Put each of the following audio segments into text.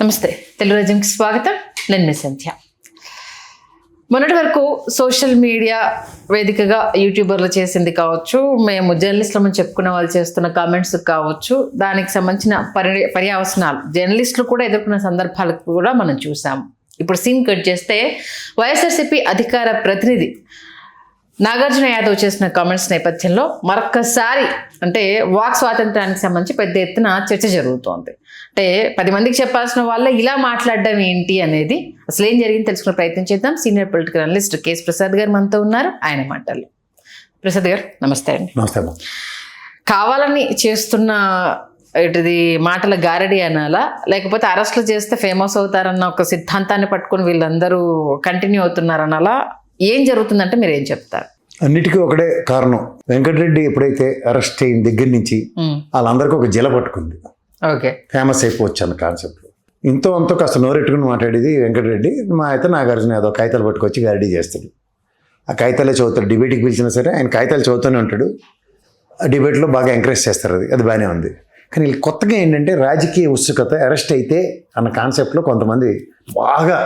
నమస్తే, తెలుగు రాజ్యంకి స్వాగతం. నేను మీ సంధ్య. మొన్నటి వరకు సోషల్ మీడియా వేదికగా యూట్యూబర్లు చేసింది కావచ్చు, మేము జర్నలిస్టులమని చెప్పుకున్న వాళ్ళు చేస్తున్న కామెంట్స్ కావచ్చు, దానికి సంబంధించిన పర్యవసనాలు జర్నలిస్టులు కూడా ఎదుర్కొన్న సందర్భాలు కూడా మనం చూసాము. ఇప్పుడు సీన్ కట్ చేస్తే వైఎస్ఆర్సీపీ అధికార ప్రతినిధి నాగార్జున యాదవ్ చేసిన కామెంట్స్ నేపథ్యంలో మరొక్కసారి అంటే వాక్ స్వాతంత్రానికి సంబంధించి పెద్ద ఎత్తున చర్చ జరుగుతోంది. అంటే 10 మందికి చెప్పాల్సిన వాళ్ళ ఇలా మాట్లాడడం ఏంటి అనేది, అసలు ఏం జరిగింది తెలుసుకునే ప్రయత్నం చేద్దాం. Senior political analyst KS Prasad గారు మనతో ఉన్నారు. ఆయన మాటలు. ప్రసాద్ గారు నమస్తే అండి. నమస్తే. కావాలని చేస్తున్న ఇది మాటల గారడి అనాలా, లేకపోతే అరెస్టులు చేస్తే ఫేమస్ అవుతారన్న ఒక సిద్ధాంతాన్ని పట్టుకొని వీళ్ళందరూ కంటిన్యూ అవుతున్నారనాలా, ఏం జరుగుతుందంటే మీరు ఏం చెప్తారు? అన్నిటికీ ఒకటే కారణం. వెంకటరెడ్డి ఎప్పుడైతే అరెస్ట్ అయిన దగ్గర నుంచి వాళ్ళందరికీ ఒక జిల పట్టుకుంది. ఓకే, ఫేమస్ అయిపోవచ్చు అన్న కాన్సెప్ట్. ఇంతో అంతో కాస్త నోరెట్టుకుని మాట్లాడేది వెంకటరెడ్డి. మా అయితే నాగార్జున యాదవ్ కాగితాలు పట్టుకొచ్చి గారడీ చేస్తాడు. ఆ కాగితాలే చదువుతాడు. డిబేట్కి పిలిచినా సరే ఆయన కాగితాలు చదువుతూనే ఉంటాడు. ఆ డిబేట్లో బాగా ఎంకరేజ్ చేస్తారు. అది బాగానే ఉంది. కానీ వీళ్ళు కొత్తగా ఏంటంటే రాజకీయ ఉత్సుకత, అరెస్ట్ అయితే అన్న కాన్సెప్ట్లో కొంతమంది బాగా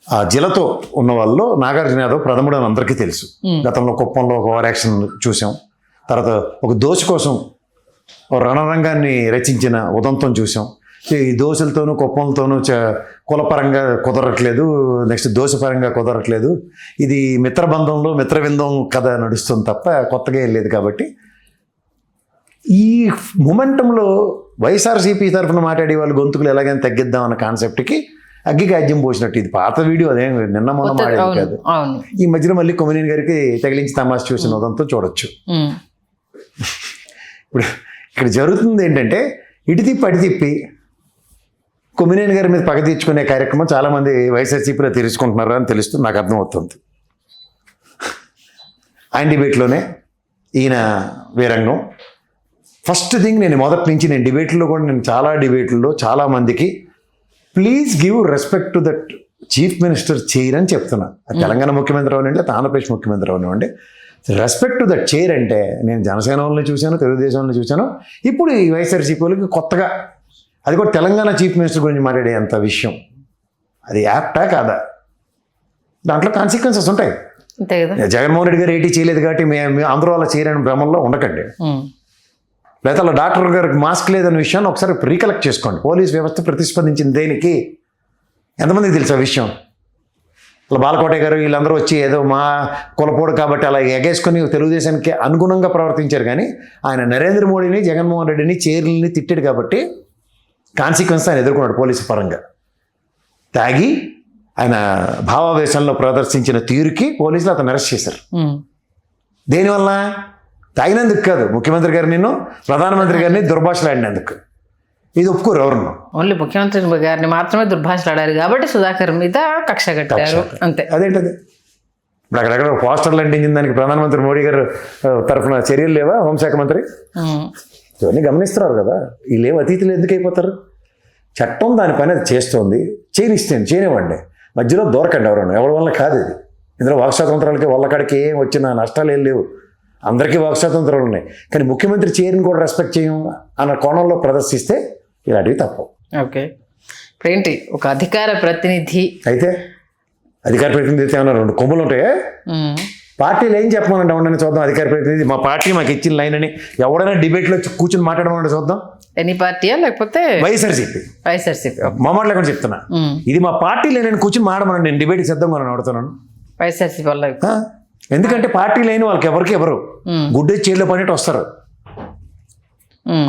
ఆ జిలతో ఉన్న వాళ్ళు నాగార్జున యాదవ్ ప్రథముడు అని అందరికీ తెలుసు. గతంలో కుప్పంలో ఒక ఓవర్ యాక్షన్ చూసాం. తర్వాత ఒక దోశ కోసం రణరంగాన్ని రచించిన ఉదంతం చూసాం. ఈ దోశలతోనూ కుప్పంతోనూ కులపరంగా కుదరట్లేదు, నెక్స్ట్ దోశపరంగా కుదరట్లేదు. ఇది మిత్రబంధంలో మిత్రవిందం కథ నడుస్తుంది తప్ప కొత్తగా ఏం లేదు. కాబట్టి ఈ మొమెంటంలో వైఎస్ఆర్సీపీ తరఫున మాట్లాడే వాళ్ళు గొంతుకులు ఎలాగైనా తగ్గిద్దాం అన్న కాన్సెప్ట్కి అగ్గిగాజ్యం పోసినట్టు. ఇది పాత వీడియో, అదే నిన్న మొన్న మాడేది కాదు. ఈ మధ్యలో మళ్ళీ కొమ్మినేని గారికి తగిలించి తమాషా చూసిన ఉదంతో చూడొచ్చు. ఇప్పుడు ఇక్కడ జరుగుతుంది ఏంటంటే ఇటు తిప్పి అటు తిప్పి కొమ్మినేని గారి మీద పగ తీర్చుకునే కార్యక్రమం చాలామంది వైఎస్ఆర్సీపీలో తీర్చుకుంటున్నారు అని తెలుస్తుంది, నాకు అర్థమవుతుంది. ఆయన డిబేట్లోనే ఈయన వీరంగం. ఫస్ట్ థింగ్, నేను మొదటి నుంచి నేను డిబేట్లో కూడా నేను చాలా డిబేట్లలో చాలామందికి please give respect to that chief minister chair అని చెప్తున్నా. తెలంగాణ ముఖ్యమంత్రి అవనండి, ఆంధ్రప్రదేశ్ ముఖ్యమంత్రి అవనివ్వండి, రెస్పెక్ట్ టు దట్ చైర్ అంటే నేను జనసేన వాళ్ళని చూశాను, తెలుగుదేశం వాళ్ళని చూశాను. ఇప్పుడు ఈ వైఎస్ఆర్సీపీ వాళ్ళకి కొత్తగా అది కూడా తెలంగాణ చీఫ్ మినిస్టర్ గురించి మాట్లాడే అంత విషయం అది యాప్టా కాదా? దాంట్లో కాన్సిక్వెన్సెస్ ఉంటాయి. జగన్మోహన్ రెడ్డి గారు ఏటీ చేయలేదు కాబట్టి మేము ఆంధ్ర వాళ్ళ చేయరని భ్రమంలో ఉండకండి. లేదా అలా డాక్టర్ గారికి మాస్క్ లేదనే విషయాన్ని ఒకసారి రీకలెక్ట్ చేసుకోండి. పోలీస్ వ్యవస్థ ప్రతిస్పందించింది దేనికి? ఎంతమందికి తెలుసు ఆ విషయం? అలా బాలకోటయ్య గారు వీళ్ళందరూ వచ్చి ఏదో మా కులపోడు కాబట్టి అలా ఎగేసుకుని తెలుగుదేశానికి అనుగుణంగా ప్రవర్తించారు. కానీ ఆయన నరేంద్ర మోడీని, జగన్మోహన్ రెడ్డిని, చైర్లని తిట్టాడు కాబట్టి కాన్సిక్వెన్స్ ఆయన ఎదుర్కొన్నాడు పోలీసు పరంగా. తాగి ఆయన భావావేశంలో ప్రదర్శించిన తీరుకి పోలీసులు అతను అరెస్ట్ చేశారు. దేనివల్ల? తాగినందుకు కాదు, ముఖ్యమంత్రి గారు నిన్ను, ప్రధానమంత్రి గారిని దుర్భాషలాడినందుకు. ఇది ఒప్పుకోరు ఎవరున్నా. ఓన్లీ ముఖ్యమంత్రి గారిని మాత్రమే దుర్భాషలాడారు కాబట్టి సుధాకర్ మీద కక్ష కట్టారు, అంతే. అదేంటది? ఇప్పుడు అక్కడక్కడ పోస్టర్లు అంటించిన దానికి ప్రధానమంత్రి మోడీ గారు తరఫున చర్యలు లేవా? హోంశాఖ మంత్రి ఇవన్నీ గమనిస్తున్నారు కదా. వీళ్ళేం అతిథులు ఎందుకు అయిపోతారు? చట్టం దాని పని అది చేస్తోంది, చేయనివ్వండి. మధ్యలో దూరకండి ఎవరి వల్ల కాదు ఇది. ఇందులో వాక్ స్వాతంత్రాలకి వాళ్ళకాడికి ఏం వచ్చిన నష్టాలు ఏం లేవు, అందరికీ వాక్ స్వాతంత్రాలు ఉన్నాయి. కానీ ముఖ్యమంత్రి చైర్ని కూడా రెస్పెక్ట్ చేయం అన్న కోణంలో ప్రదర్శిస్తే ఇలాంటివి తప్పు. ఓకే, ఏంటి ఒక అధికార ప్రతినిధి అయితే? అధికార ప్రతినిధి అయితే ఏమన్నా 2 కొమ్ములు ఉంటాయా? పార్టీలు ఏం చెప్పమనండి, ఉండని చూద్దాం. అధికార ప్రతినిధి మా పార్టీ మాకు ఇచ్చిన లైన్ అని ఎవడైనా డిబేట్లో కూర్చొని మాట్లాడమని చూద్దాం. ఎనీ పార్టీయా లేకపోతే వైఎస్ఆర్సీపీ మా మాట లేకుండా చెప్తున్నా. ఇది మా పార్టీ లేని కూర్చొని మాట్లాడమనండి, నేను డిబేట్కి సిద్ధంగా అడుగుతున్నాను. వైఎస్ఆర్సీపీ వల్ల ఎందుకంటే పార్టీ లేని వాళ్ళకి ఎవరు గుడ్డే చైర్లో పడినట్టు వస్తారు.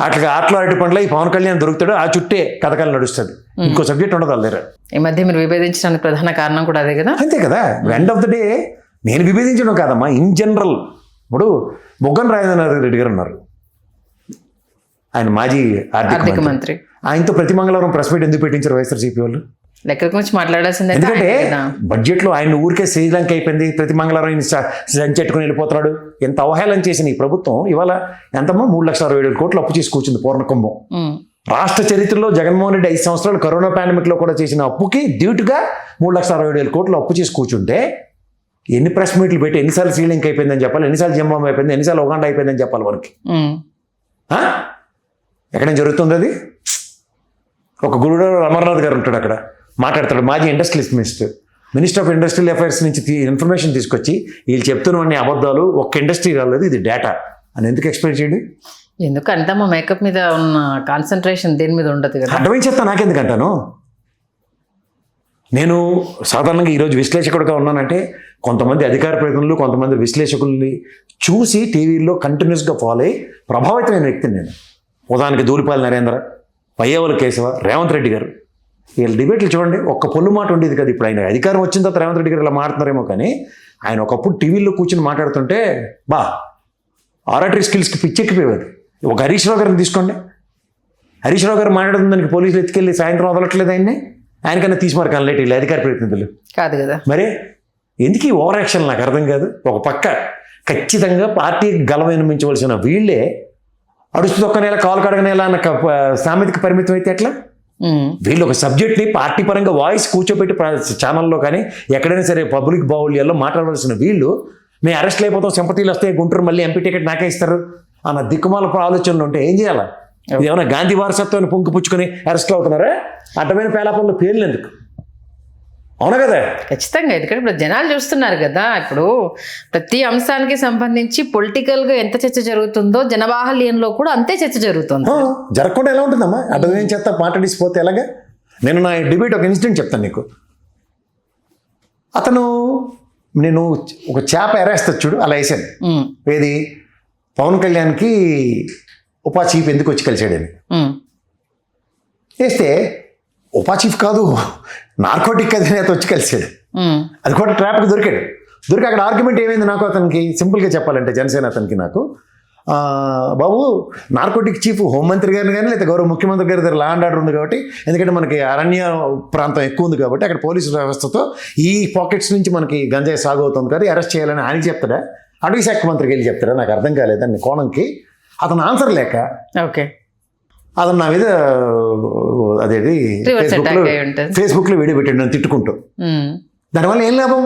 అట్లా ఆటలో అరటి పండ్ల ఈ పవన్ కళ్యాణ్ దొరుకుతాడు, ఆ చుట్టే కథకాలు నడుస్తుంది. ఇంకో సబ్జెక్ట్ ఉండదు వాళ్ళ దగ్గర. ఈ మధ్య మీరు విభేదించడానికి ప్రధాన కారణం కూడా అదే కదా? అంతే కదా. ఎండ్ ఆఫ్ ద డే నేను విభేదించడం కాదమ్మా, ఇన్ జనరల్. ఇప్పుడు బొగ్గన రాజేంద్రనాథ్ రెడ్డి గారు ఉన్నారు, ఆయన మాజీ ఆర్థిక మంత్రి. ఆయనతో ప్రతి మంగళవారం ప్రెస్ మీట్ ఎందుకు పెట్టించారు వైఎస్ఆర్సీపీ వాళ్ళు? లెక్కల గురించి మాట్లాడాల్సిందే. ఎందుకంటే బడ్జెట్లో ఆయన ఊరికే శ్రీలంక అయిపోయింది, ప్రతి మంగళవారం ఆయన సంచెట్టుకుని వెళ్ళిపోతున్నాడు. ఎంత అవహేళన చేసిన ఈ ప్రభుత్వం ఇవాళ ఎంతమ్మా 3,60,000 కోట్లు అప్పు చేసి కూర్చుంది పూర్ణకుంభం. రాష్ట్ర చరిత్రలో జగన్మోహన్ రెడ్డి 5 సంవత్సరాలు కరోనా పాండమిక్లో కూడా చేసిన అప్పుకి డ్యూట్గా 3,60,000 కోట్లు అప్పు చేసి కూర్చుంటే ఎన్ని ప్రెస్ మీట్లు పెట్టి ఎన్నిసార్లు శ్రీలంక అయిపోయిందని చెప్పాలి, ఎన్నిసార్లు జింబాబే అయిపోయింది, ఎన్నిసార్లు ఉగాండా అయిపోయిందని చెప్పాలి మనకి. ఎక్కడైనా జరుగుతుంది అది? ఒక గురుడు అమర్నాథ్ గారు ఉంటాడు అక్కడ, మాట్లాడతాడు. మాజీ industrialist minister of industrial affairs నుంచి ఇన్ఫర్మేషన్ తీసుకొచ్చి వీళ్ళు చెప్తున్నవన్నీ అబద్ధాలు, ఒక్క ఇండస్ట్రీ రాలేదు, ఇది డేటా అని ఎందుకు ఎక్స్ప్లెయిన్ చేయండి? ఎందుకంటే మా మేకప్ మీద ఉన్న కాన్సన్ట్రేషన్ దేని మీద ఉండదు కదా. అడ్వైన్స్ చెప్తా నాకెందుకంటాను. నేను సాధారణంగా ఈరోజు విశ్లేషకుడిగా ఉన్నానంటే కొంతమంది అధికార ప్రతినిధులు, కొంతమంది విశ్లేషకుల్ని చూసి టీవీలో కంటిన్యూస్గా ఫాలో అయ్యి ప్రభావితమైన వ్యక్తిని నేను. ఉదాహరణకి ధూళిపాలి నరేంద్ర, పయ్యవల కేశవ, రేవంత్ రెడ్డి గారు, వీళ్ళ డిబేట్లు చూడండి. ఒక్క పొల్లు మాట ఉండేది కదా. ఇప్పుడు ఆయన అధికారం వచ్చిన తర్వాత రేవంత్ రెడ్డి గారు ఇలా మాట్లాడుతున్నారేమో, కానీ ఆయన ఒకప్పుడు టీవీలో కూర్చొని మాట్లాడుతుంటే ఆరాటరీ స్కిల్స్కి పిచ్చెక్కిపోయేది. ఒక హరీష్ రావు గారిని తీసుకోండి. హరీష్ రావు గారు మాట్లాడుతున్న దానికి పోలీసులు ఎత్తుకెళ్ళి సాయంత్రం వదలట్లేదు ఆయనకన్నా తీసిమారు కనలేటి వీళ్ళు అధికార ప్రతినిధులు కాదు కదా. మరి ఎందుకు ఈ ఓవర్ యాక్షన్ నాకు అర్థం కాదు. ఒక పక్క ఖచ్చితంగా పార్టీకి గలవనిపించవలసిన వీళ్ళే అడుస్తూ ఒక్క నెల కాలు కడగనేలా అన్న సామెతకి పరిమితం అయితే ఎట్లా? వీళ్ళు ఒక సబ్జెక్ట్ని పార్టీ పరంగా వాయిస్ కూర్చోబెట్టి ఛానల్లో కానీ ఎక్కడైనా సరే పబ్లిక్ బాహుళ్యాల్లో మాట్లాడవలసిన వీళ్ళు, మేము అరెస్ట్ అయిపోతాం, సింపతీలు వస్తే గుంటూరు మళ్ళీ ఎంపీ టికెట్ నాకే ఇస్తారు అన్న దిక్కుమాల ఆలోచనలు ఉంటే ఏం చేయాలా? ఇది ఏమైనా గాంధీ వారసత్వాన్ని పొంగి పుచ్చుకొని అరెస్ట్లు అవుతున్నారా? అడ్డమైన పేలాపంలో పేర్లు ఎందుకు? అవునా కదా? ఖచ్చితంగా. ఎందుకంటే ఇప్పుడు జనాలు చూస్తున్నారు కదా. ఇప్పుడు ప్రతి అంశానికి సంబంధించి పొలిటికల్గా ఎంత చర్చ జరుగుతుందో జనబాహల్యంలో కూడా అంతే చర్చ జరుగుతుంది. జరగకుండా ఎలా ఉంటుందమ్మా? అడ్డమైన చేత మాట్లాడిసిపోతే ఎలాగా? నేను నా డిబేట్ ఒక ఇన్సిడెంట్ చెప్తాను నీకు. నేను ఒక చేప ఎరేస్తా చూడు, అలా వేసాను. ఏది పవన్ కళ్యాణ్కి ఉపా చీఫ్ ఎందుకు వచ్చి కలిసాడని వేస్తే, ఉపా చీఫ్ కాదు నార్కోటిక్ అధినేత వచ్చి కలిసాడు. అది కూడా ట్రాప్కి దొరికి అక్కడ ఆర్గ్యుమెంట్ ఏమైంది నాకు, అతనికి సింపుల్గా చెప్పాలంటే జనసేన అతనికి నాకు, బాబు నార్కోటిక్ చీఫ్ హోంమంత్రి గారిని కానీ లేదా గౌరవ ముఖ్యమంత్రి గారి దగ్గర లా అండ్ ఆర్డర్ ఉంది కాబట్టి, ఎందుకంటే మనకి అరణ్య ప్రాంతం ఎక్కువ ఉంది కాబట్టి అక్కడ పోలీసు వ్యవస్థతో ఈ పాకెట్స్ నుంచి మనకి గంజాయి సాగు అవుతుంది కదా, అరెస్ట్ చేయాలని ఆయనకి చెప్తాడా, అటవీ శాఖ మంత్రికి వెళ్ళి చెప్తాడా? నాకు అర్థం కాలేదండి కోణంకి. అతను ఆన్సర్ లేక ఓకే అతను నా మీద అదేది ఫేస్బుక్లో వీడియో పెట్టాడు నన్ను తిట్టుకుంటూ. దానివల్ల ఏం లాభం?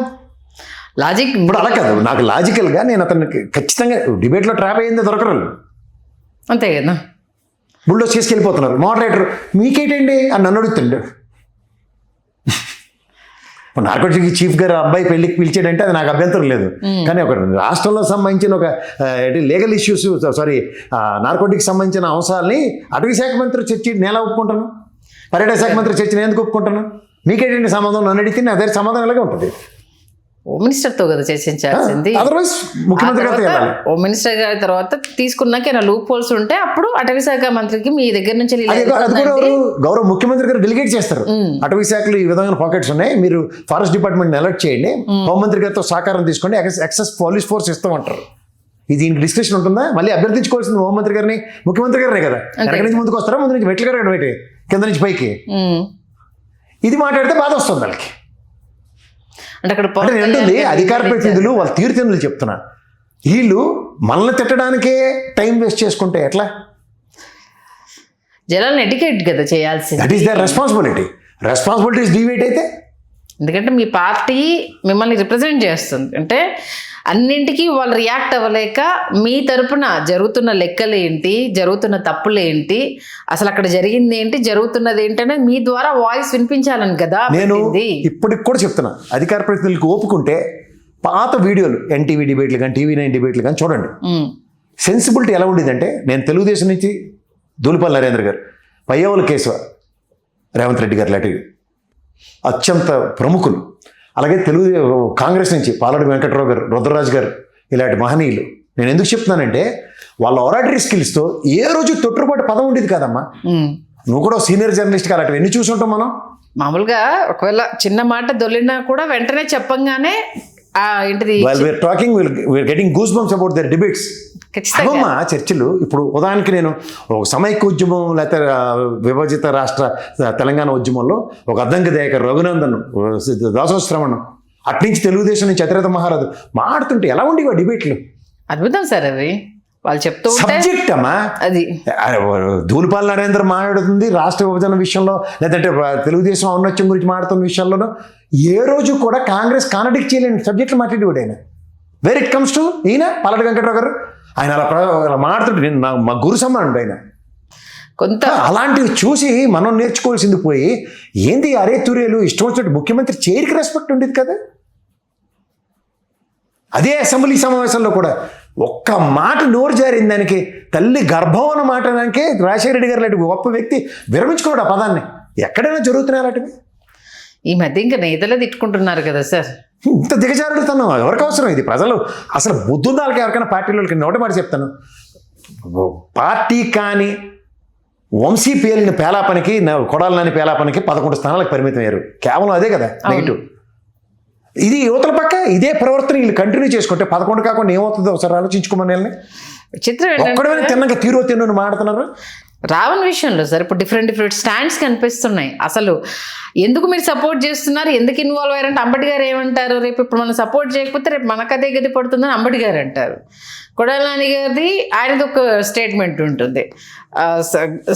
లాజిక్ ఇప్పుడు అలా కాదు, నాకు లాజికల్గా నేను అతనికి ఖచ్చితంగా డిబేట్లో ట్రాప్ అయ్యింది దొరకరు అంతే కదా. బుల్డోస్ చేసుకెళ్ళిపోతున్నారు. మోడరేటర్ మీకేంటండి అని నన్ను అడుగుతుండే. నార్కోటిక్ చీఫ్ గారు అబ్బాయి పెళ్లికి పిలిచాడంటే అది నాకు అభ్యంతరం లేదు, కానీ ఒక రాష్ట్రంలో సంబంధించిన ఒక లీగల్ ఇష్యూస్ నార్కోటిక్ సంబంధించిన అంశాలని అటవీ శాఖ మంత్రి చర్చి నేను ఒప్పుకుంటాను, పర్యాటక శాఖ మంత్రి చర్చి నేను ఎందుకు ఒప్పుకుంటాను? మీకేంటండి సంబంధం? నన్ను అడిగితే అదే సమాధానం ఎలాగే ఉంటుంది. హోమ్ మినిస్టర్తో కదా చర్చించాల్సింది. అదర్వైజ్ ముఖ్యమంత్రి గారు హోమ్ మినిస్టర్ గారి తర్వాత తీసుకున్నాక లూప్ హోల్స్ ఉంటే అప్పుడు అటవీ శాఖ మంత్రికి మీ దగ్గర నుంచి గౌరవ ముఖ్యమంత్రి గారు డెలిగేట్ చేస్తారు. అటవీ శాఖలో ఈ విధమైన పాకెట్స్ ఉన్నాయి, మీరు ఫారెస్ట్ డిపార్ట్మెంట్ అలర్ట్ చేయండి, హోంమంత్రి గారితో సహకారం తీసుకోండి, ఎక్సెస్ పోలీస్ ఫోర్స్ ఇస్తామంటారు. ఇది దీనికి డిస్కషన్ ఉంటుందా? మళ్ళీ అభ్యర్థించుకోవాల్సింది హోంమంత్రి గారిని, ముఖ్యమంత్రి గారినే కదా. ఎక్కడి నుంచి ముందుకు వస్తారా? ముందు నుంచి మెట్ల గారు బయట, కింద నుంచి పైకి. ఇది మాట్లాడితే బాధ వస్తుంది వాళ్ళకి. అంటే ఏంటండి, అధికార ప్రతినిధులు వాళ్ళ తీరుతెన్నులు చెప్తున్నా, వీళ్ళు మనల్ని తిట్టడానికే టైం వేస్ట్ చేసుకుంటే ఎట్లా? జనాలను ఎడ్యుకేట్ కదా చేయాల్సింది. దట్ ఈస్ దర్ రెస్పాన్సిబిలిటీస్ డివేట్ అయితే. ఎందుకంటే మీ పార్టీ మిమ్మల్ని రిప్రజెంట్ చేస్తుంది, అంటే అన్నింటికీ వాళ్ళు రియాక్ట్ అవ్వలేక మీ తరపున జరుగుతున్న లెక్కలు ఏంటి, జరుగుతున్న తప్పులు ఏంటి, అసలు అక్కడ జరిగింది ఏంటి, జరుగుతున్నది ఏంటనే మీ ద్వారా వాయిస్ వినిపించాలని కదా. నేను ఇప్పటికి కూడా చెప్తున్నా, అధికార ప్రతినిధులకు ఓపుకుంటే పాత వీడియోలు ఎన్టీవీ డిబేట్లు కానీ TV9 డిబేట్లు కానీ చూడండి. సెన్సిబిలిటీ ఎలా ఉండేదంటే, నేను తెలుగుదేశం నుంచి ధూళిపాలి నరేంద్ర గారు, పయ్యవల కేశవ, రేవంత్ రెడ్డి గారు లాంటి అత్యంత ప్రముఖులు, అలాగే కాంగ్రెస్ నుంచి పాలడి వెంకటరావు గారు, రుద్రరాజు గారు, ఇలాంటి మహనీయులు. నేను ఎందుకు చెప్తున్నానంటే వాళ్ళ ఒరాటరీ స్కిల్స్తో ఏ రోజు తొట్టుపాటు పదం ఉండేది కాదమ్మా. నువ్వు కూడా సీనియర్ జర్నలిస్ట్గా అలాంటివి ఎన్ని చూసుంటాం మనం. మామూలుగా ఒకవేళ చిన్న మాట దొల్లినా కూడా వెంటనే చెప్పంగానే ఏంటిది we're getting goosebumps about their debates. అమ్మా చర్చలు. ఇప్పుడు ఉదాహరణకి నేను ఒక సమైక్య ఉద్యమం లేకపోతే విభజిత రాష్ట్ర తెలంగాణ ఉద్యమంలో ఒక అద్దంకి దయాకర్, రఘునందన్, దాసోశ్రవణం, అట్నుంచి తెలుగుదేశం నుంచి అతిరథ మహారాజు మాడుతుంటే ఎలా ఉండేవి డిబేట్లు? అద్భుతం సార్ అది. వాళ్ళు చెప్తూ సబ్జెక్ట్ అమ్మా అది. ధూళిపాలి నరేంద్ర మాట్లాడుతుంది రాష్ట్ర విభజన విషయంలో, లేదంటే తెలుగుదేశం ఔన్నత్యం గురించి మాట్లాడుతున్న విషయంలోనూ ఏ రోజు కూడా కాంగ్రెస్ కాంట్రడిక్ట్ చేయలేని సబ్జెక్టులు మాట్లాడేవాడు ఆయన. వేర్ ఇట్ కమ్స్ టు ఈయన పాలడి వెంకటరావు గారు, ఆయన అలా మాట్లాడుతుంటే నేను మా గురు సమానుడు ఆయన. కొంత అలాంటివి చూసి మనం నేర్చుకోవాల్సింది పోయి ఏంది అరే తురేలు ఇష్టం వచ్చినట్టు ముఖ్యమంత్రి చైర్కి రెస్పెక్ట్ ఉండేది కదా. అదే అసెంబ్లీ సమావేశంలో కూడా ఒక్క మాట నోరు జారిన దానికి తల్లి గర్భం అన్న మాట దానికే రాజశేఖర రెడ్డి గారు లాంటి గొప్ప వ్యక్తి విరమించుకోడు ఆ పదాన్ని. ఎక్కడైనా జరుగుతున్నాయి అలాంటివి. ఈ మధ్య ఇంకా నేతలే తిట్టుకుంటున్నారు కదా సార్. ఇంత దిగజారుడుతున్నాం ఎవరికి అవసరం ఇది? ప్రజలు అసలు బుద్ధుందాలకి ఎవరికైనా పార్టీలోకి ఒకటి మాట చెప్తాను, పార్టీ కానీ వంశీ పేలిన పేలాపనికి కొడాలి నాని పేలాపనికి 11 స్థానాలకు పరిమితం అయ్యారు. కేవలం అదే కదా నెగిటివ్. ఇది యువతల పక్క ఇదే ప్రవర్తన వీళ్ళు కంటిన్యూ చేసుకుంటే 11 కాకుండా ఏమవుతుందో ఒకసారి ఆలోచించుకోమని వెళ్ళి చిత్రం ఒక్కడమైనా తిన్నాక తిన్ను మాడుతున్నారు. రావణ్ విషయంలో సార్ ఇప్పుడు డిఫరెంట్ స్టాండ్స్ కనిపిస్తున్నాయి. అసలు ఎందుకు మీరు సపోర్ట్ చేస్తున్నారు, ఎందుకు ఇన్వాల్వ్ అయ్యారంటే అంబటి గారు ఏమంటారు, రేపు ఇప్పుడు మనం సపోర్ట్ చేయకపోతే రేపు మనకు అదే గది పడుతుందని అంబటి గారు అంటారు. కొడాలి నాని గారిది ఆయనది ఒక స్టేట్మెంట్ ఉంటుంది,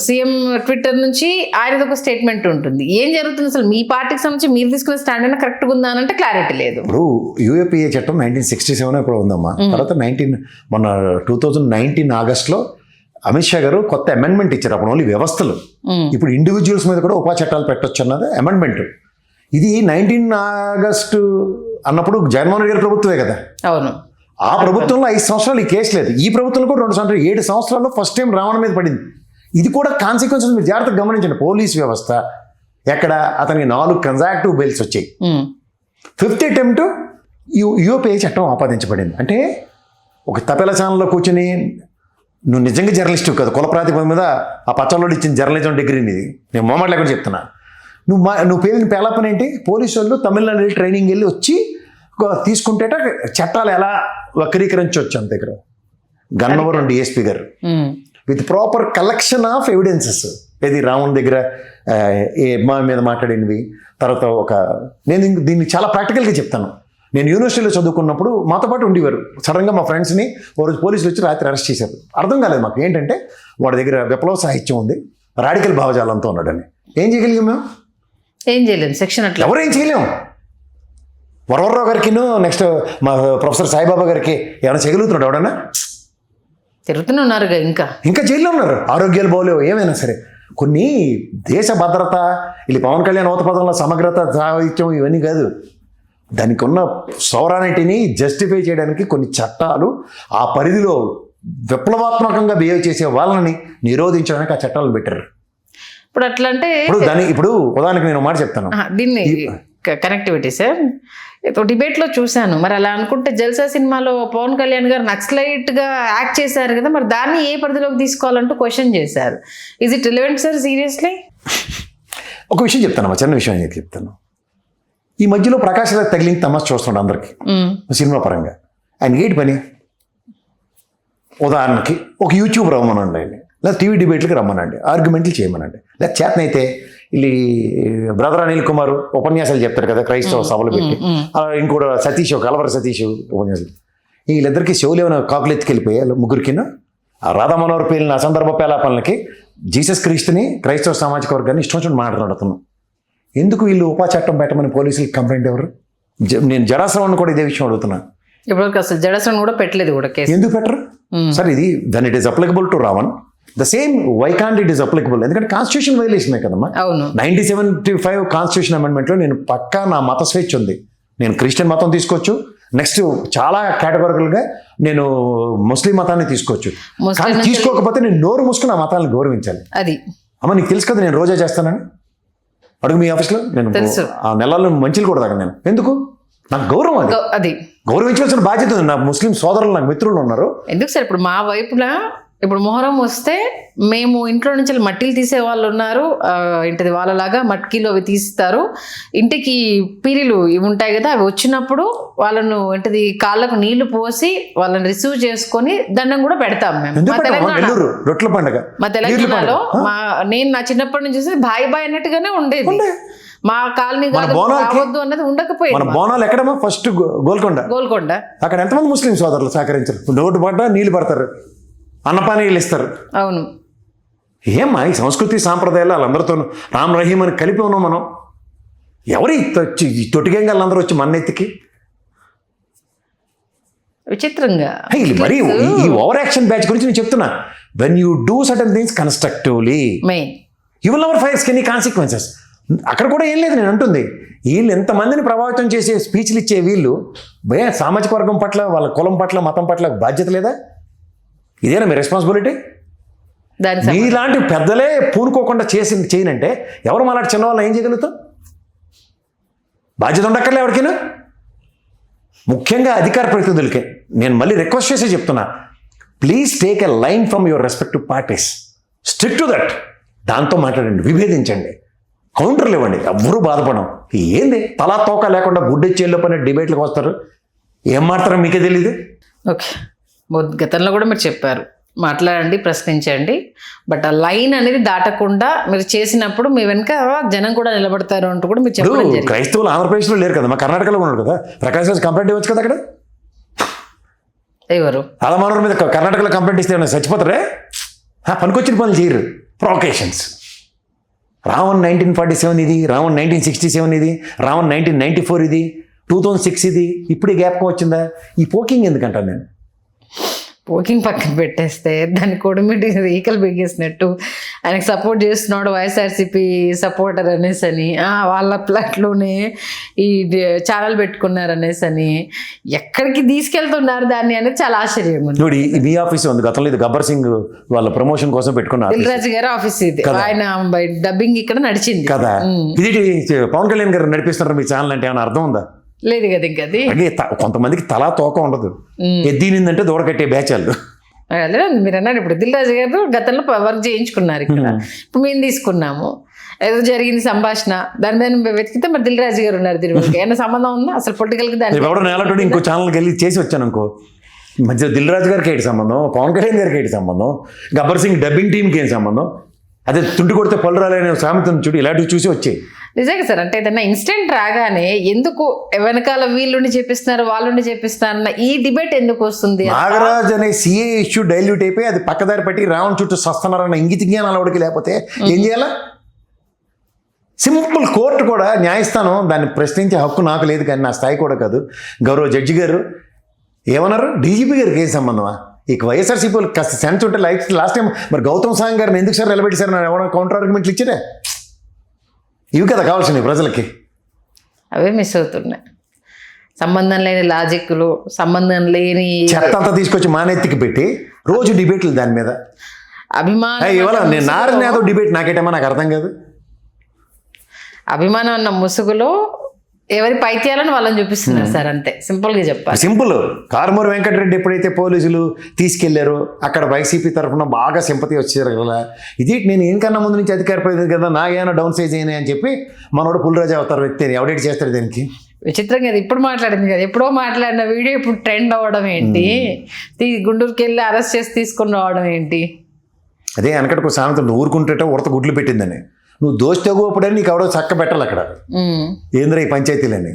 సీఎం ట్విట్టర్ నుంచి ఆయనది ఒక స్టేట్మెంట్ ఉంటుంది. ఏం జరుగుతుంది అసలు మీ పార్టీకి సంబంధించి మీరు తీసుకున్న స్టాండ్ అయినా కరెక్ట్గా ఉందా అని అంటే క్లారిటీ లేదు. ఇప్పుడు యూఏపీఏ చట్టం 1967 ఇప్పుడు ఉందమ్మా. తర్వాత మొన్న 2019 ఆగస్టులో అమిత్ షా గారు కొత్త అమెండ్మెంట్ ఇచ్చారు. అప్పుడు ఓన్లీ వ్యవస్థలు, ఇప్పుడు ఇండివిజువల్స్ మీద కూడా ఉపా చట్టాలు పెట్టొచ్చు అన్నది అమెండ్మెంట్. ఇది 19 ఆగస్టు అన్నప్పుడు జగన్మోహన్ రెడ్డి గారి ప్రభుత్వమే కదా. అవును, ఆ ప్రభుత్వంలో 5 సంవత్సరాలు ఈ కేసు లేదు. ఈ ప్రభుత్వంలో కూడా 2 సంవత్సరాలు 7 సంవత్సరాల్లో ఫస్ట్ టైం రావణ మీద పడింది. ఇది కూడా కాన్సిక్వెన్సెస్ మీరు జాగ్రత్తగా గమనించండి. పోలీస్ వ్యవస్థ ఎక్కడ అతనికి 4 కన్జాక్టివ్ బెయిల్స్ వచ్చాయి. 5th అటెంప్ట్ యూపీఏ చట్టం ఆపాదించబడింది. అంటే ఒక తపేల ఛానల్లో కూర్చుని నువ్వు నిజంగా జర్నలిస్టు కదా, కుల ప్రాతిపదిక మీద ఆ పచ్చళ్ళోడు ఇచ్చిన జర్నలిజం డిగ్రీ ఇది నేను మొహమాట లేకుండా చెప్తున్నా. నువ్వు పేలిన పేలాపని ఏంటి? పోలీసు వాళ్ళు తమిళనాడు ట్రైనింగ్ వెళ్ళి వచ్చి తీసుకుంటేట చట్టాలు ఎలా వక్రీకరించవచ్చు అంత దగ్గర గన్నవరం డిఎస్పీ గారు with proper collection of evidences. ఇది రావణ్ దగ్గర మా మీద మాట్లాడినవి. తర్వాత నేను దీన్ని చాలా ప్రాక్టికల్గా చెప్తాను. నేను యూనివర్సిటీలో చదువుకున్నప్పుడు మాతో పాటు ఉండేవారు. సడన్గా మా ఫ్రెండ్స్ని ఓ రోజు పోలీసులు వచ్చి రాత్రి అరెస్ట్ చేశారు. అర్థం కాలేదు మాకు ఏంటంటే వాడి దగ్గర విప్లవ సాహిత్యం ఉంది, రాడికల్ భావజాలంతో ఉన్నాడని. ఏం చేయగలిగాం మేము? ఏం చేయలేము. సెక్షన్ అట్లా ఎవరేం చేయలేము. వరవరరావు గారికి నెక్స్ట్ మా ప్రొఫెసర్ సాయిబాబా గారికి ఏమైనా చేయగలుగుతున్నాడు ఎవడన్నా? తిరుగుతూనే ఉన్నారుగా, ఇంకా జైల్లో ఉన్నారు. ఆరోగ్యాలు బాగోలేవు, ఏమైనా సరే. కొన్ని దేశ భద్రత ಇಲ್ಲಿ పవన్ కళ్యాణ్ ఓతపదంలో సమగ్రత సాహిత్యం ఇవన్నీ కాదు. దానికి ఉన్న సౌరానిటీని జస్టిఫై చేయడానికి కొన్ని చట్టాలు ఆ పరిధిలో విప్లవాత్మకంగా బిహేవ్ చేసే వాళ్ళని నిరోధించడానికి ఆ చట్టాలను పెట్టారు. ఇప్పుడు అట్లా అంటే ఇప్పుడు ఉదాహరణకి నేను మాట చెప్తాను, దీన్ని కనెక్టివిటీ సార్ డిబేట్లో చూశాను. మరి అలా అనుకుంటే జల్సా సినిమాలో పవన్ కళ్యాణ్ గారు నక్సలైట్గా యాక్ట్ చేశారు కదా, మరి దాన్ని ఏ పరిధిలోకి తీసుకోవాలంటూ క్వశ్చన్ చేశారు. Is it relevant sir seriously? ఒక విషయం చెప్తాను, చిన్న విషయం చెప్తాను. ఈ మధ్యలో ప్రకాష్ రాజ్ తగిలింది తమాషా చూస్తున్నాడు అందరికి సినిమా పరంగా. ఆయన ఏంటి పని? ఉదాహరణకి ఒక యూట్యూబ్ రమ్మనండి, లేదా టీవీ డిబేట్లకి రమ్మనండి, ఆర్గ్యుమెంట్లు చేయమనండి, లేదా చేతనైతే ಇಲ್ಲಿ బ్రదర్ అనిల్ కుమార్ ఉపన్యాసాలు చెప్తారు కదా క్రైస్తవ సభలు పెట్టి, ఇంకోటి సతీష్ కలవర సతీష్ ఉపన్యాసాలు. వీళ్ళిద్దరికి షోలు ఏమైనా కాకులు ఎత్తుకెళ్ళిపోయాయి ముగ్గురికిన. ఆ రాధా మనోహర్ పేలిన అసందర్భ పేలాపనలకి జీసస్ క్రీస్తుని క్రైస్తవ సామాజిక వర్గాన్ని ఇష్టం వచ్చినట్టు మాట్లాడుతున్నాం. ఎందుకు వీళ్ళు ఉపా చట్టం పెట్టమని పోలీసులకు కంప్లైంట్ ఎవరు? నేను జడాశ్రవణ్ కూడా ఇదే విషయం అడుగుతున్నాను. ఇప్పుడు అసలు జడాశ్రవణ్ కూడా పెట్టలేదు కూడా కేసు. ఎందుకు పెట్టరు సార్? ఇది then it is applicable to Ravan. The same why can't it is applicable? ఎందుకంటే కాన్స్టిట్యూషన్ వైలేషనే కదమ్మా. 1975 కాన్స్టిట్యూషన్ అమెండ్మెంట్లో నేను పక్కా నా మత స్వేచ్ఛ ఉంది. నేను క్రిస్టియన్ మతం తీసుకోవచ్చు, నెక్స్ట్ చాలా కేటగిరికల్గా నేను ముస్లిం మతాన్ని తీసుకోవచ్చు. కానీ తీసుకోకపోతే నేను నోరు మూసుకుని ఆ మతాలను గౌరవించాలి. అది అమ్మ నీకు తెలుసు కదా, నేను రోజా చేస్తానని. అడుగు మీ ఆఫీస్లో. నేను ఆ నెలల్లో మంచిలు కూడా తాగను. నేను ఎందుకు? నాకు గౌరవం, అది గౌరవించవలసిన బాధ్యత ఉంది. నా ముస్లిం సోదరులు నాకు మిత్రులు ఉన్నారు. ఎందుకు సార్ ఇప్పుడు మా వైపులా ఇప్పుడు మొహరం వస్తే మేము ఇంట్లో నుంచి మట్టిలు తీసే వాళ్ళు ఉన్నారు, ఏంటిది వాళ్ళలాగా మట్కీలు అవి తీస్తారు. ఇంటికి పీరీలు ఇవి ఉంటాయి కదా, అవి వచ్చినప్పుడు వాళ్ళను ఏంటిది కాళ్ళకు నీళ్లు పోసి వాళ్ళని రిసీవ్ చేసుకొని దండం కూడా పెడతాం మేము. మా తెలంగాణలో నేను నా చిన్నప్పటి నుంచి చూసి బాయ్ బాయ్ అన్నట్టుగానే ఉండేది. మా కాలనీ రావద్దు అన్నది ఉండకపోయింది. మన బోనాలు ఎక్కడమ్మా? ఫస్ట్ గోల్కొండ. అక్కడ ఎంతమంది ముస్లిం సోదరులు సహకరించారు? నోటు పడ్డా నీళ్లు పడతారు, అన్నపానీలు ఇస్తారు. అవును. ఏమ్మా ఈ సంస్కృతి సాంప్రదాయాలు వాళ్ళందరితో రామ్ రహీం అని కలిపి ఉన్నాం మనం. ఎవరు తొట్టిగంగా వాళ్ళందరూ వచ్చి మన్నెత్తికి విచిత్రంగా మరి ఈ ఓవర్ యాక్షన్ బ్యాచ్ గురించి నేను చెప్తున్నా. When you do certain things constructively main you will never fires any consequences. అక్కడ కూడా ఏం లేదు నేను అంటుంది. వీళ్ళు ఎంతమందిని ప్రభావితం చేసే స్పీచ్లు ఇచ్చే వీళ్ళు సామాజిక వర్గం పట్ల, వాళ్ళ కులం పట్ల, మతం పట్ల బాధ్యత లేదా? ఇదేనా మీ రెస్పాన్సిబిలిటీ? మీలాంటి పెద్దలే పూనుకోకుండా చేయనంటే ఎవరు మాలాంటి చిన్నవాళ్ళు ఏం చేయగలుగుతాం? బాధ్యత ఉండక్కర్లే ఎవరికైనా, ముఖ్యంగా అధికార ప్రతినిధులకే. నేను మళ్ళీ రిక్వెస్ట్ చేసి చెప్తున్నా, please take a line from your respective parties, streak to that. దాంతో మాట్లాడండి, విభేదించండి, కౌంటర్లు ఇవ్వండి, ఎవ్వరూ బాధపడం. ఏంది తలా తోక లేకుండా గుడ్డెచ్చేళ్ళ పైన డిబేట్లకు వస్తారు, ఏం మాట్లాడతారో మీకే తెలియదు. ఓకే, గతంలో కూడా మీరు చెప్పారు మాట్లాడండి, ప్రశ్నించండి, బట్ ఆ లైన్ అనేది దాటకుండా మీరు చేసినప్పుడు మీ వెనుక జనం కూడా నిలబడతారు అంటూ కూడా మీరు చెప్పడం జరిగింది. క్రైస్తవులు ఆంధ్రప్రదేశ్లో లేరు కదా, మా కర్ణాటకలో ఉన్నారు కదా. ప్రకాశ్ రాజ్ కంప్లైంట్ ఇవ్వచ్చు కదా అక్కడ. ఎవరు ఆలమానూరు మీద కర్ణాటకలో కంప్లైంట్ ఇస్తే చచ్చిపోతారే? పనికొచ్చిన పనులు చేయరు, ప్రొవకేషన్స్. రావణ్ 1947 ఇది, రావణ్ 1967 ఇది, రావణ్ 1994 ఇది, 2006 ఇది. ఇప్పుడే జ్ఞాపకం వచ్చిందా? ఈ పోకింగ్ ఎందుకంటాను నేను. పోకింగ్ పక్కన పెట్టేస్తే దాన్ని కొడుమిటి ఈకలు బిగేసినట్టు ఆయనకు సపోర్ట్ చేస్తున్నాడు వైఎస్ఆర్సీపీ సపోర్టర్ అనేసి అని, వాళ్ళ ప్లాట్లోనే ఈ ఛానల్ పెట్టుకున్నారు అనేసి అని, ఎక్కడికి తీసుకెళ్తున్నారు దాన్ని అనేది చాలా ఆశ్చర్యంగా ఉంది. చూడు, మీ ఆఫీస్ ఉంది, గతంలో ఇది గబ్బర్ సింగ్ వాళ్ళ ప్రమోషన్ కోసం పెట్టుకున్నారు. దిల్ రాజు గారి ఆఫీస్ ఇది, ఆయన డబ్బింగ్ ఇక్కడ నడిచింది కదా. ఇది పవన్ కళ్యాణ్ గారు నడిపిస్తున్నారు మీ ఛానల్ అంటే ఏమైనా అర్థం ఉందా? లేదు కదా. ఇంకా అది కొంతమందికి తలా తోక ఉండదు, ఎద్దీనిందంటే దూడకట్టే బ్యాచాలు. అదే మీరు అన్నారు ఇప్పుడు దిల్ రాజు గారు గతంలో వర్క్ చేయించుకున్నారు ఇక్కడ, ఇప్పుడు మేము తీసుకున్నాము, ఏదో జరిగింది సంభాషణ, దాని మీద వెతికితే మరి దిల్ రాజు గారు ఉన్నారు. దీని ఏమైనా సంబంధం ఉందా అసలు పొలిటికల్కి? దాన్ని ఎవడో నేలటోడి ఇంకో ఛానల్కి వెళ్ళి చేసి వచ్చాను అనుకో, మధ్య దిల్ రాజు గారికి ఏంటి సంబంధం, పవన్ కళ్యాణ్ గారికి ఏంటి సంబంధం, గబ్బర్ సింగ్ డబ్బింగ్ టీంకి ఏం సంబంధం? అదే తుంటి కొడితే పళ్ళు రాలనే సామెతను చూడు, ఇలాంటివి చూసి వచ్చాయి. నిజంగా సార్, అంటే ఏదన్నా ఇన్సిడెంట్ రాగానే ఎందుకు వెనకాల వీళ్ళుండి చేపిస్తున్నారు వాళ్ళుండి చేపిస్తున్నారు, ఈ డిబేట్ ఎందుకు వస్తుంది? నాగరాజ్ అనే సిఏ ఇష్యూ డైల్యూట్ అయిపోయి అది పక్కదారి పట్టి రావణ్ చుట్టూ సస్తున్నారన్న ఇంగిత జ్ఞానాలు అడిగి, లేకపోతే ఏం చేయాలా? సింపుల్ కోర్టు కూడా, న్యాయస్థానం దాన్ని ప్రశ్నించే హక్కు నాకు లేదు, కానీ నా స్థాయి కూడా కాదు. గౌరవ జడ్జి గారు ఏమన్నారు, డీజీపీ గారికి ఏం సంబంధమా? ఇక వైఎస్ఆర్సీపీ కాస్త సెన్స్ ఉంటే లాస్ట్ టైం మరి గౌతమ్ సాంగ్ గారిని ఎందుకు సార్ నిలబెట్టారు? నేను ఎవరైనా కౌంటర్ ఆర్గ్యుమెంట్లు ఇచ్చిరే? ఇవి కదా కావాల్సినవి ప్రజలకి. అవే మిస్ అవుతున్నాయి. సంబంధం లేని లాజిక్లు, సంబంధం లేని చెత్త అంతా తీసుకొచ్చి మానెత్తికి పెట్టి రోజు డిబేట్లు దాని మీద. అభిమానం ఇవాళ నేను నారాయణ యాదవ్ డిబేట్ నాకేటమ్మా నాకు అర్థం కాదు. అభిమానం అన్న ముసుగులో ఎవరి పైత్యాలను వాళ్ళని చూపిస్తున్నారు సార్, అంతే సింపుల్గా చెప్పాలి. సింపుల్. కారుమూరి వెంకటరెడ్డి ఎప్పుడైతే పోలీసులు తీసుకెళ్లారో అక్కడ వైసీపీ తరఫున బాగా సింపతి వచ్చారు కదా, ఇది నేను ఇంకన్నా ముందు నుంచి అధికార ప్రతినిధి కదా, నాకేమైనా డౌన్ సైజ్ అయినాయి అని చెప్పి మనోడు పులిరాజు అవుతారు వ్యక్తి ఎవడేటి చేస్తారు దీనికి. విచిత్రంగా అది ఇప్పుడు మాట్లాడింది కదా, ఎప్పుడో మాట్లాడిన వీడియో ఇప్పుడు ట్రెండ్ అవ్వడం ఏంటి, గుంటూరుకి వెళ్ళి అరెస్ట్ చేసి తీసుకుని రావడం ఏంటి? అదే వెనకటికి సామెత, ఊరుకుంటే ఉడత గుడ్లు పెట్టిందని. నువ్వు దోష తెగువప్పుడని నీకు ఎవడో చక్క పెట్టాలి అక్కడ. ఏంద్ర ఈ పంచాయతీలని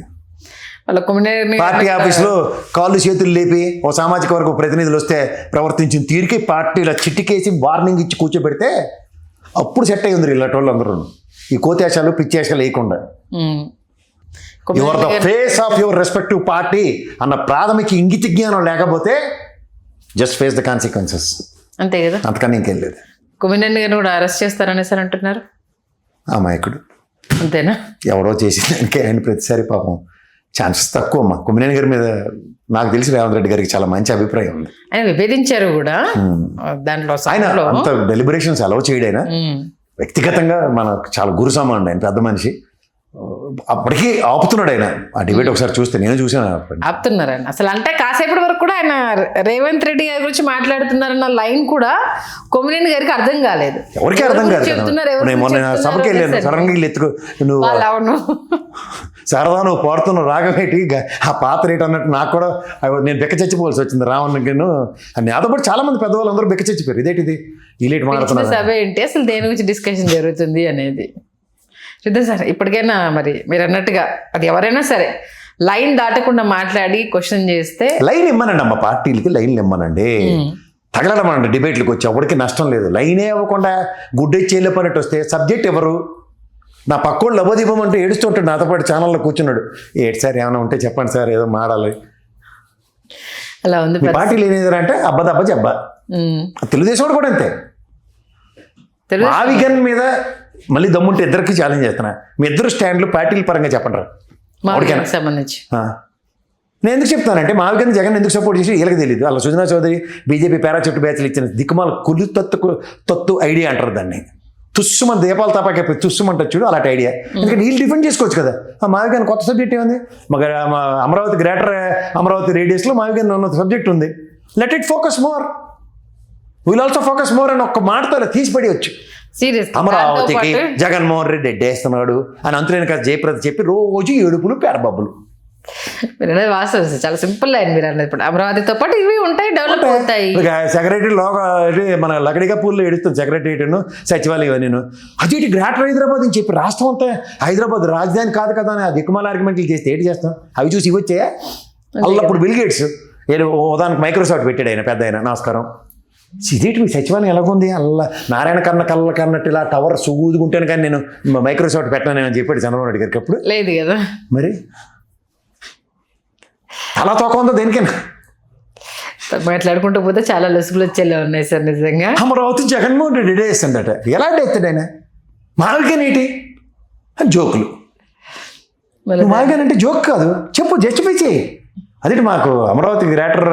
పార్టీ ఆఫీస్లో కాళ్ళు చేతులు లేపి ఓ సామాజిక వర్గ ప్రతినిధులు వస్తే ప్రవర్తించిన తీరుకి పార్టీల చిట్టికేసి వార్నింగ్ ఇచ్చి కూర్చోబెడితే అప్పుడు సెట్ అయ్యి ఉంది ఇలాంటి వాళ్ళు అందరూ. ఈ కోతేశాలు పిచ్చేశాలు వేయకుండా you are the face of your respective party అన్న ప్రాథమిక ఇంగిత జ్ఞానం లేకపోతే జస్ట్ ఫేస్ ద కాన్సిక్వెన్సెస్, అంతే కదా. అంతకన్నా ఇంకేం లేదు. కొమ్మినేని గారిని కూడా అరెస్ట్ చేస్తారనేసి అంటున్నారు. అమాయకుడు అంతేనా? ఎవరో చేసి దానికి ఆయన ప్రతిసారి పాపం ఛాన్సెస్ తక్కువ. అమ్మా కొమ్మినేని గారి మీద నాకు తెలిసి రేవంత్ రెడ్డి గారికి చాలా మంచి అభిప్రాయం ఉంది. ఆయన విభేదించారు కూడా దాంట్లో. ఆయన అంత డెలిబరేషన్స్ అలౌ చేయడైనా వ్యక్తిగతంగా మనకు చాలా గురు సమానుడు ఆయన, పెద్ద మనిషి. అప్పటికీ ఆపుతున్నాడు ఆయన ఆ డిబేట్. ఒకసారి చూస్తే నేను చూసాను. ఆపుతున్నారు ఆయన అసలు, అంటే కాసేపటి వరకు కూడా ఆయన రేవంత్ రెడ్డి గారి గురించి మాట్లాడుతున్నారన్న లైన్ కూడా కొమ్మినేని గారికి అర్థం కాలేదు. ఎవరికి అర్థం కాదు. మొన్న సభకి వెళ్ళాను, సడన్ గా ఎత్తుకో నువ్వు సరదా నువ్వు పాడుతున్నావు రాగమేటి ఆ పాత్ర ఏంటి అన్నట్టు నాకు కూడా నేను బెక్క చచ్చిపోవాల్సి వచ్చింది. రావణ్ను నాతో పాటు చాలా మంది పెద్దవాళ్ళు అందరూ బెక్క చచ్చిపోయారు. ఇదేంటిది ఈ లేట్ మాట్లాడుతున్నారు సభ ఏంటి అసలు, దేని గురించి డిస్కషన్ జరుగుతుంది అనేది చూద్దాం సార్. ఇప్పటికైనా మరి మీరు అన్నట్టుగా అది ఎవరైనా సరే లైన్ దాటకుండా మాట్లాడి క్వశ్చన్ చేస్తే లైన్ ఇమ్మనండి అమ్మ, పార్టీలకి లైన్లు ఇమ్మనండి, తగలడమనండి. డిబేట్లకు వచ్చి ఎవరికి నష్టం లేదు. లైనే ఇవ్వకుండా గుడ్డెచ్చి వెళ్ళిపోయినట్టు వస్తే సబ్జెక్ట్ ఎవరు? నా పక్కోళ్ళు లబోదీపం అంటే ఏడుస్తుంటాడు నాతో పాటు ఛానల్లో కూర్చున్నాడు. ఏడు సార్ ఏమైనా ఉంటే చెప్పండి సార్, ఏదో మాడాలి. అలా ఉంది పార్టీలు ఏం అంటే అబ్బదబ్బ జబ్బా. తెలుగుదేశం కూడా అంతే. మావిగన్ మీద మళ్ళీ దమ్ముంటే ఇద్దరికి ఛాలెంజ్ చేస్తున్నా, మీ ఇద్దరు స్టాండ్లు పార్టీల పరంగా చెప్పండి రా. మావిగన్కి సంబంధించి నేను ఎందుకు చెప్తానంటే మావిగన్ జగన్ ఎందుకు సపోర్ట్ చేసి వీళ్ళకి తెలియదు. వాళ్ళ సుజనా చౌదరి బీజేపీ పారాచూట్ బ్యాచ్లు ఇచ్చిన దిక్కుమాల కులు తత్తు ఐడియా అంటారు దాన్ని. తుస్సుమని దీపాలు తపాకి తుస్సుమంటారు చూడు, అలాంటి ఐడియా. ఎందుకంటే వీళ్ళు డిఫెండ్ చేసుకోవచ్చు కదా. ఆ మావిగన్ కొత్త సబ్జెక్ట్ ఏముంది, మా అమరావతి గ్రేటర్ అమరావతి రేడియస్లో మావిగన్ ఉన్న సబ్జెక్ట్ ఉంది. Let it focus more, will also focus more అని ఒక్క మాటతో తీసిపడేయచ్చు. సీరియస్ అమరావతికి జగన్మోహన్ రెడ్డి ఎడ్డేస్తున్నాడు అని అంతులేని కాదు జయప్రద చెప్పి రోజు ఏడుపులు పేరబబ్బులు. మీరు అనేది వాస్తవం సార్, చాలా సింపుల్ లైన్ మీరు అన్నది. ఇప్పుడు అమరావతితో పాటు ఇవి ఉంటాయి, డెవలప్ అవుతాయి. సెక్రటరీ లోగా మన లకడిగా పూల్లో ఎడుస్తుంది సెక్రటరియట్ను సచివాలయం నేను అది ఇటు గ్రేటర్ హైదరాబాద్ అని చెప్పి రాష్ట్రం అంతా హైదరాబాద్ రాజధాని కాదు కదా అని ఆ దిక్కుమాల ఆర్గ్యుమెంట్లు చేస్తే ఏంటి చేస్తాం. అవి చూసి ఇవి వచ్చాయా? అల్లప్పుడు బిల్ గేట్స్ ఉదాహరణకు మైక్రోసాఫ్ట్ పెట్టాడు ఆయన, పెద్ద ఆయన, నమస్కారం. ఇదేంటి మీ సచివాలయం ఎలాగుంది, అల్లా నారాయణ కళ్ళ కన్నట్టు ఇలా టవర్ సుగూదుకుంటాను కానీ నేను మైక్రోసాఫ్ట్ పెట్టాను అని చెప్పాడు చంద్రబాబు నాయుడు గారికి. అప్పుడు లేదు కదా మరి అలా తోక ఉందో దేనికైనా. మాట్లాడుకుంటూ పోతే చాలా లొసుగులు వచ్చేలా ఉన్నాయి సార్ నిజంగా. అమరావతి జగన్మోహన్ రెడ్డి వేస్తాడట, ఎలా ఎత్తాడు ఆయన? మావిగనేటి జోకులు, మావిగనంటే జోక్ కాదు, చెప్పు జస్టిఫై చేయి. అదేంటి మాకు అమరావతి గ్రేటర్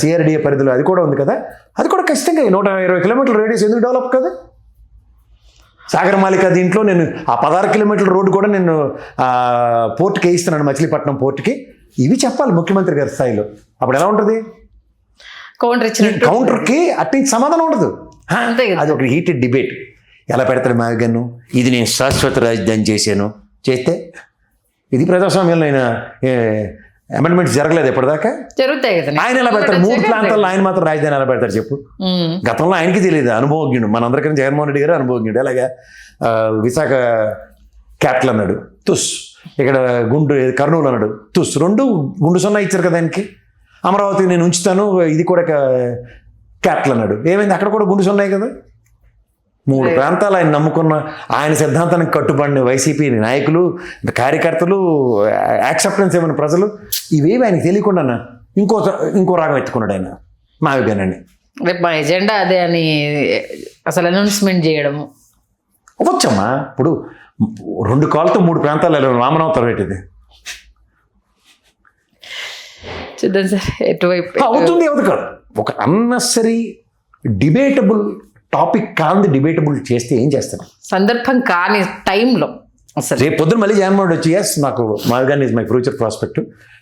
సిఆర్డిఏ పరిధిలో అది కూడా ఉంది కదా, అది కూడా ఖచ్చితంగా 120 కిలోమీటర్ల రేడియస్ ఎందుకు డెవలప్ కదా. సాగరమాలిక దీంట్లో నేను ఆ 16 కిలోమీటర్ల రోడ్డు కూడా నేను పోర్టుకి వేయిస్తున్నాను, మచిలీపట్నం పోర్టుకి. ఇవి చెప్పాలి ముఖ్యమంత్రి గారి స్థాయిలో. అప్పుడు ఎలా ఉంటుంది? కౌంటర్కి అట్టి సమాధానం ఉండదు. అది ఒక హీటెడ్ డిబేట్. ఎలా పెడతాడు మావిగన్ను, ఇది నేను శాశ్వత రాజధాని చేశాను, చేస్తే ఇది ప్రజాస్వామ్యంలో ఆయన అమెండ్మెంట్స్ జరగలేదు ఎప్పటిదాకా. జరుగుతాయి కదా. ఆయన ఎలా పెడతారు 3 ప్రాంతాల్లో, ఆయన మాత్రం రాజధాని ఎలా పెడతారు చెప్పు? గతంలో ఆయనకి తెలియదు, అనుభవజ్ఞుడు. మనందరికీ జగన్మోహన్ రెడ్డి గారు అనుభవజ్ఞుడు. అలాగా విశాఖ క్యాపిటల్ అన్నాడు, తుస్. ఇక్కడ కర్నూలు అన్నాడు, తుస్. 2 గుండు సున్నా ఇచ్చారు కదా ఆయనకి. అమరావతి నేను ఉంచుతాను, ఇది కూడా క్యాపిటల్ అన్నాడు. ఏమైంది? అక్కడ కూడా గుండు సున్నాయి కదా. 3 ప్రాంతాలు ఆయన నమ్ముకున్న, ఆయన సిద్ధాంతానికి కట్టుబడిన వైసీపీ నాయకులు, కార్యకర్తలు, యాక్సెప్టెన్స్ ఏమైనా ప్రజలు, ఇవేవి ఆయనకి తెలియకుండా ఇంకో రాగం ఎత్తుకున్నాడు ఆయన మావిగనండి. రేపు మా ఎజెండా అదే అని అసలు అనౌన్స్మెంట్ చేయడము వచ్చమ్మా. ఇప్పుడు 2 కాళ్ళతో 3 ప్రాంతాలు వామనవతారం ఏంటిది? చూద్దాం సార్ ఎటువైపు అవుతుంది. ఎవరు కాదు, ఒక అన్నెసరీ డిబేటబుల్ టాపిక్ కాంది డిబేటబుల్ చేస్తే ఏం చేస్తారు? సందర్భం కాని టైంలో అసలు రేపు పొద్దున మళ్ళీ జగన్మోహన్ వచ్చి ఎస్ నాకు మావిగన్ ఈజ్ మై ఫ్యూచర్ ప్రాస్పెక్ట్,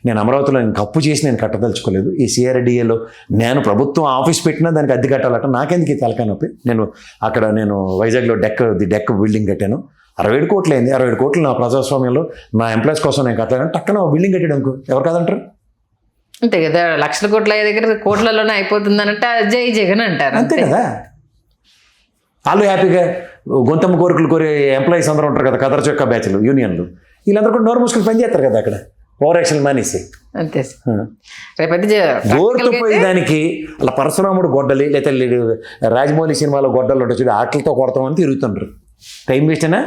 నేను అమరావతిలో ఇంక అప్పు చేసి నేను కట్టదలుచుకోలేదు, ఈ సిఆర్డిఏలో నేను ప్రభుత్వం ఆఫీస్ పెట్టినా దానికి అద్దె కట్టాలట, నాకెందుకు ఈ తలకాయ నొప్పి, నేను వైజాగ్లో డెక్ బిల్డింగ్ కట్టాను, 67 కోట్లు అయింది, 67 కోట్లు నా ప్రజాస్వామ్యంలో నా ఎంప్లాయీస్ కోసం నేను కట్టాను, టక్కన బిల్డింగ్ కట్టాడు అనుకో, ఎవరు కాదంటారు? అంతే కదా. లక్షల కోట్ల దగ్గర కోట్లలోనే అయిపోతుంది అంటే జై జగన్ అంటారు. అంతే కదా. వాళ్ళు హ్యాపీగా గొంతమ్మ కోరికలు కోరే ఎంప్లాయీస్ అందరూ ఉంటారు కదా, కదర్ చొక్కా బ్యాచ్లు, యూనియన్లు, వీళ్ళందరూ కూడా నోరు మూసుకుని పని చేస్తారు కదా అక్కడ, ఓవర్ యాక్షన్ మానేసి. అంతే రేపైతే గోరుతో పోయి దానికి అలా పరశురాముడు గొడ్డలి, లేదా రాజమౌళి సినిమాలో గొడ్డలు ఉంటుంది చూడు, ఆటలతో కొడతామని తిరుగుతుంటారు. టైం వేస్టేనా?